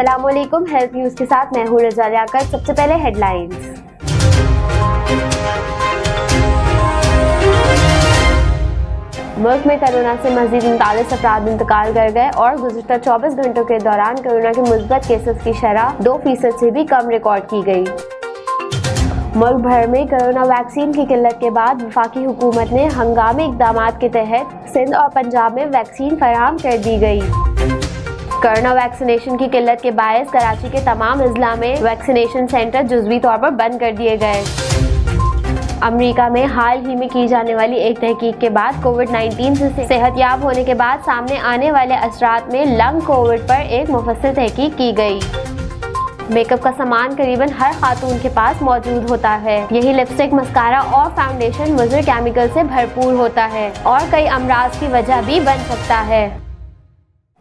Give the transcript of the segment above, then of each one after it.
अस्सलाम वालेकुम। Health news के साथ मैं हूँ रजा लियाकत। सबसे पहले हेडलाइंस। मुल्क में कोरोना से मजीद 39 अफराद इंतकाल कर गए और गुज़िश्ता 24 घंटों के दौरान कोरोना के मुस्बत केसेस की शरह 2% से भी कम रिकॉर्ड की गई। मुल्क भर में कोरोना वैक्सीन की किल्लत के बाद वफाकी हुकूमत ने हंगामी इक़दामात के तहत सिंध और पंजाब में वैक्सीन फराहम कर दी गई। कोरोना वैक्सीनेशन की किल्लत के बायस कराची के तमाम अजला में वैक्सीनेशन सेंटर जुज़वी तौर पर बंद कर दिए गए। अमेरिका में हाल ही में की जाने वाली एक तहकीक के बाद कोविड-19 से सेहतयाब होने के बाद सामने आने वाले असरात में लंग कोविड पर एक मुफस्सिल तहकीक की गई। मेकअप का सामान करीबन हर खातून के पास मौजूद होता है। यही लिपस्टिक, मस्कारा और फाउंडेशन मुज़र केमिकल से भरपूर होता है और कई अमराज की वजह भी बन सकता है।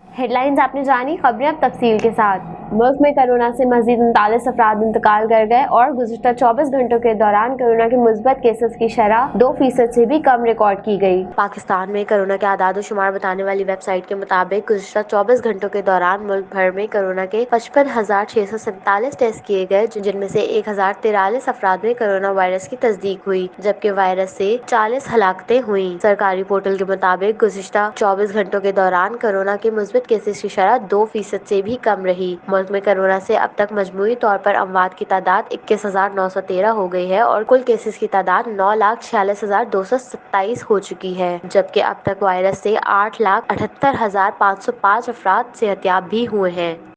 हेडलाइंस आपने जानी, खबरें अब तफसील के साथ। मुल्क में कोरोना से मजीद 39 अफराद इंतकाल कर गए और गुज़िश्ता 24 घंटों के दौरान कोरोना के मुस्बत केसेस की शरह 2% से भी कम रिकॉर्ड की गई। पाकिस्तान में कोरोना के आदाद व शुमार बताने वाली वेबसाइट के मुताबिक गुज़िश्ता 24 घंटों के दौरान मुल्क भर में कोरोना के 55,647 टेस्ट किए गए, जिनमें से 1,043 अफराद में कोरोना वायरस की तस्दीक हुई, जबकि वायरस से 40 हलाकतें हुई। सरकारी पोर्टल के मुताबिक गुज़िश्ता 24 घंटों के दौरान कोरोना के मुस्बत केसेस की शरह 2% से भी कम रही। मुल्क में कोरोना से अब तक मजमूई तौर पर अमवात की तादाद 21,913 हो गई है और कुल केसेस की तादाद 9,46,227 हो चुकी है, जबकि अब तक वायरस से 8,78,505 अफराद सेहतयाब भी हुए हैं।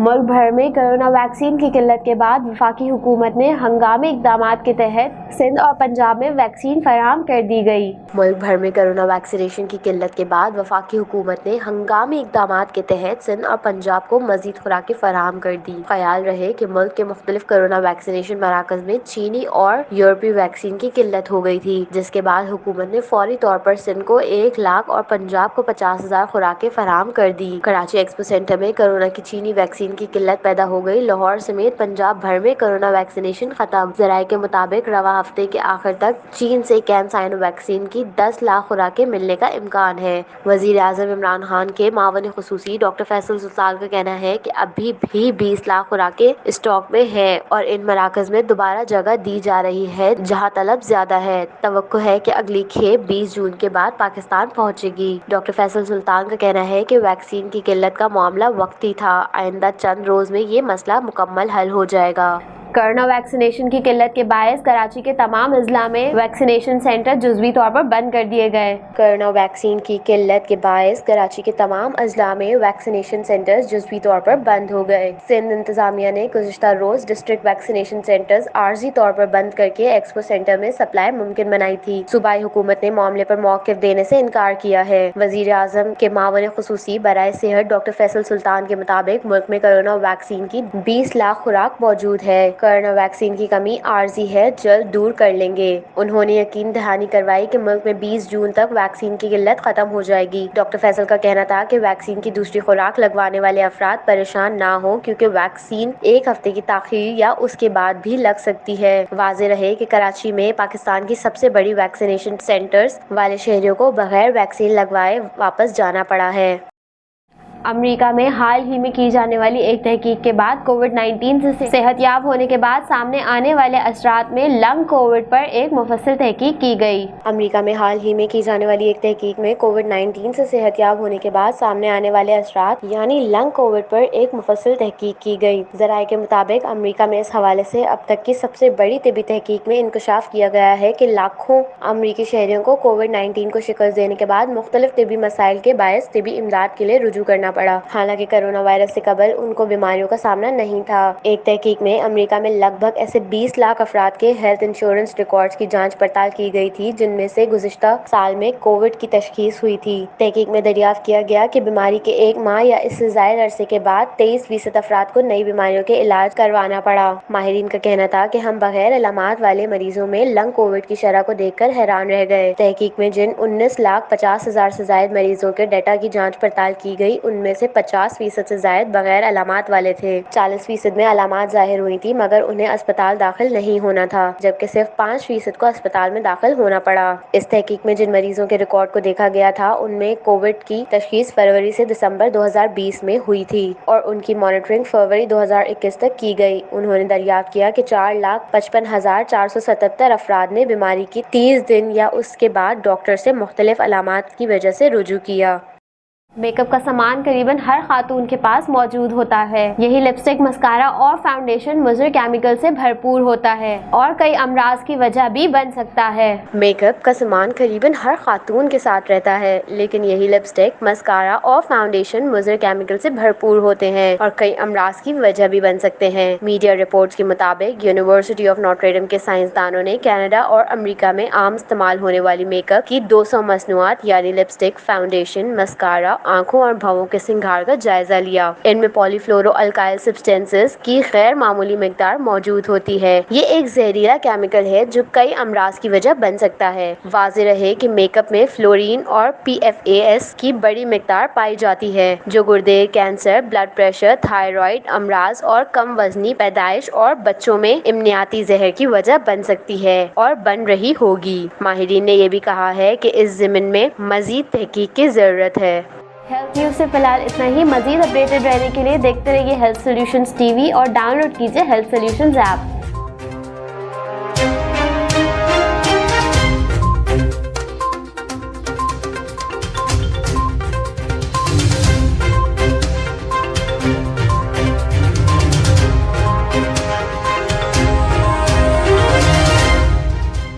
मुल्क भर में कोरोना वैक्सीन की किल्लत के बाद वफाकी हुकूमत ने हंगामी इक़दामात के तहत सिंध और पंजाब में वैक्सीन फराहम कर दी गई। मुल्क भर में कोरोना वैक्सीनेशन की किल्लत के बाद वफाकी हुकूमत ने हंगामी इक़दामात के तहत सिंध और पंजाब को मजीद खुराकें फराहम कर दी। ख्याल रहे कि मुल्क के मुख्तलिफ कोरोना वैक्सीनेशन मराकज में चीनी और यूरोपीय वैक्सीन की किल्लत हो गई थी, जिसके बाद हुकूमत ने फौरी तौर पर सिंध को 1 लाख और पंजाब को 50,000 खुराकें फराहम कर दी। कराची एक्सपो सेंटर में कोरोना की चीनी वैक्सीन की किल्लत पैदा हो गई। लाहौर समेत पंजाब भर में कोरोना वैक्सीनेशन खत्म। ज़राए के मुताबिक रवा हफ्ते के आखिर तक चीन से कैमसाइनो वैक्सीन की 10 लाख खुराकें मिलने का इम्कान है। वज़ीर आज़म इमरान खान के मावन खुसूसी डॉक्टर फैसल सुल्तान का कहना है कि अभी भी 20 लाख खुराकें स्टॉक में है और इन मराकज में दोबारा जगह दी जा रही है जहाँ तलब ज्यादा है। तवक्को है कि अगली खेप 20 जून के बाद पाकिस्तान पहुँचेगी। डॉक्टर फैसल सुल्तान का कहना है कि वैक्सीन की किल्लत का मामला वक्ती था, आइंदा चंद रोज में ये मसला मुकम्मल हल हो जाएगा। कोरोना वैक्सीनेशन की किल्लत के बायस कराची के तमाम अजला में वैक्सीनेशन सेंटर जुज़वी तौर पर बंद कर दिए गए। कोरोना वैक्सीन की किल्लत के बायस कराची के तमाम अजला में वैक्सीनेशन सेंटर्स जुज़वी तौर पर बंद हो गए। सिंध इंतजामिया ने गुज़िश्ता रोज डिस्ट्रिक्ट वैक्सीनेशन सेंटर्स आर्जी तौर पर बंद करके एक्सपो सेंटर में सप्लाई मुमकिन बनाई थी। सूबाई हुकूमत ने मामले पर मौक़िफ़ देने से इनकार किया है। वज़ीर आज़म के मावन खुसूसी बराए सेहत डॉक्टर फैसल सुल्तान के मुताबिक मुल्क में कोरोना वैक्सीन की 20 लाख खुराक मौजूद है। कोरोना वैक्सीन की कमी आर्जी है, जल्द दूर कर लेंगे। उन्होंने यकीन दहानी करवाई कि मुल्क में 20 जून तक वैक्सीन की किल्लत खत्म हो जाएगी। डॉक्टर फैसल का कहना था कि वैक्सीन की दूसरी खुराक लगवाने वाले अफराद परेशान ना हो, क्योंकि वैक्सीन 1 हफ्ते की ताख़ीर या उसके बाद भी लग सकती है। वाज़े रहे कि कराची में पाकिस्तान की सबसे बड़ी वैक्सीनेशन सेंटर्स वाले शहरियों को बगैर वैक्सीन लगवाए वापस जाना पड़ा है। अमेरिका में हाल ही में की जाने वाली एक तहकीक के बाद कोविड-19 से सेहतयाब होने के बाद सामने आने वाले असरात में लंग कोविड पर एक मुफस्सिल तहकीक की गई। अमेरिका में हाल ही में की जाने वाली एक तहकीक में कोविड-19 से सेहतयाब होने के बाद सामने आने वाले असरात यानी लंग कोविड पर एक मुफस्सिल तहकीक की गई। ज़राए के मुताबिक अमेरिका में इस हवाले से अब तक की सबसे बड़ी तिबी तहकीक में इंकशाफ किया गया है कि लाखों अमरीकी शहरियों को कोविड-19 को शिकस्त देने के बाद मुख्तलिफ तिबी मसाइल के बायस तिबी इमदाद के लिए रुजू करना पड़ा। हालांकि कोरोना वायरस से कबल उनको बीमारियों का सामना नहीं था। एक तहकीक में अमेरिका में लगभग ऐसे 20 लाख अफराद के हेल्थ इंश्योरेंस रिकॉर्ड्स की जांच पड़ताल की गई थी, जिनमें से गुज़िश्ता साल में कोविड की तशखीस हुई थी। तहकीक में दरियाफ्त किया गया कि बीमारी के 1 माह या इससे ज़ायद अरसे के बाद 23% अफराद को नई बीमारियों के इलाज करवाना पड़ा। माहिरीन का कहना था कि हम बगैर अलामात वाले मरीजों में लंग कोविड की शरह को देखकर हैरान रह गए। तहकीक में जिन 19,50,000 से ज़ायद मरीजों के डाटा की जाँच पड़ताल की गई, उनमें میں سے 50% سے زائد بغیر علامات والے تھے۔ 40% میں علامات ظاہر ہوئی تھی مگر انہیں اسپتال داخل نہیں ہونا تھا، جبکہ صرف 5% کو اسپتال میں داخل ہونا پڑا۔ اس تحقیق میں جن مریضوں کے ریکارڈ کو دیکھا گیا تھا ان میں کووڈ کی تشخیص فروری سے دسمبر 2020 میں ہوئی تھی اور ان کی مانیٹرنگ فروری 2021 تک کی گئی۔ انہوں نے دریافت کیا کہ 4,55,477 افراد نے بیماری کی 30 دن یا اس کے بعد ڈاکٹر سے مختلف علامات کی وجہ سے رجوع کیا۔ میک اپ کا سامان قریباً ہر خاتون کے پاس موجود ہوتا ہے۔ یہی لپسٹک، مسکارا اور فاؤنڈیشن مضر کیمیکل سے بھرپور ہوتا ہے اور کئی امراض کی وجہ بھی بن سکتا ہے۔ میک اپ کا سامان قریباً ہر خاتون کے ساتھ رہتا ہے، لیکن یہی لپسٹک، مسکارا اور فاؤنڈیشن مضر کیمیکل سے بھرپور ہوتے ہیں اور کئی امراض کی وجہ بھی بن سکتے ہیں۔ میڈیا رپورٹس کے مطابق یونیورسٹی آف نوٹر ڈیم کے سائنسدانوں نے کینیڈا اور امریکہ میں عام استعمال ہونے والی میک اپ کی 200 مصنوعات یعنی لپسٹک، فاؤنڈیشن، مسکارا، آنکھوں اور بھووں کے سنگھار کا جائزہ لیا۔ ان میں پولی فلورو الکائل سبسٹینسز کی غیر معمولی مقدار موجود ہوتی ہے۔ یہ ایک زہریلا کیمیکل ہے جو کئی امراض کی وجہ بن سکتا ہے۔ واضح رہے کہ میک اپ میں فلورین اور PFAS کی بڑی مقدار پائی جاتی ہے جو گردے، کینسر، بلڈ پریشر، تھائرائیڈ امراض اور کم وزنی، پیدائش اور بچوں میں امنیاتی زہر کی وجہ بن سکتی ہے اور بن رہی ہوگی۔ ماہرین نے یہ بھی کہا ہے کہ اس ضمن میں مزید تحقیق کی ضرورت ہے۔ ہیلتھ نیوز سے فی الحال اتنا ہی۔ مزید اپڈیٹڈ رہنے کے لیے دیکھتے رہیے ہیلتھ سولوشنز TV اور ڈاؤن لوڈ کیجیے ہیلتھ سولوشنز ایپ۔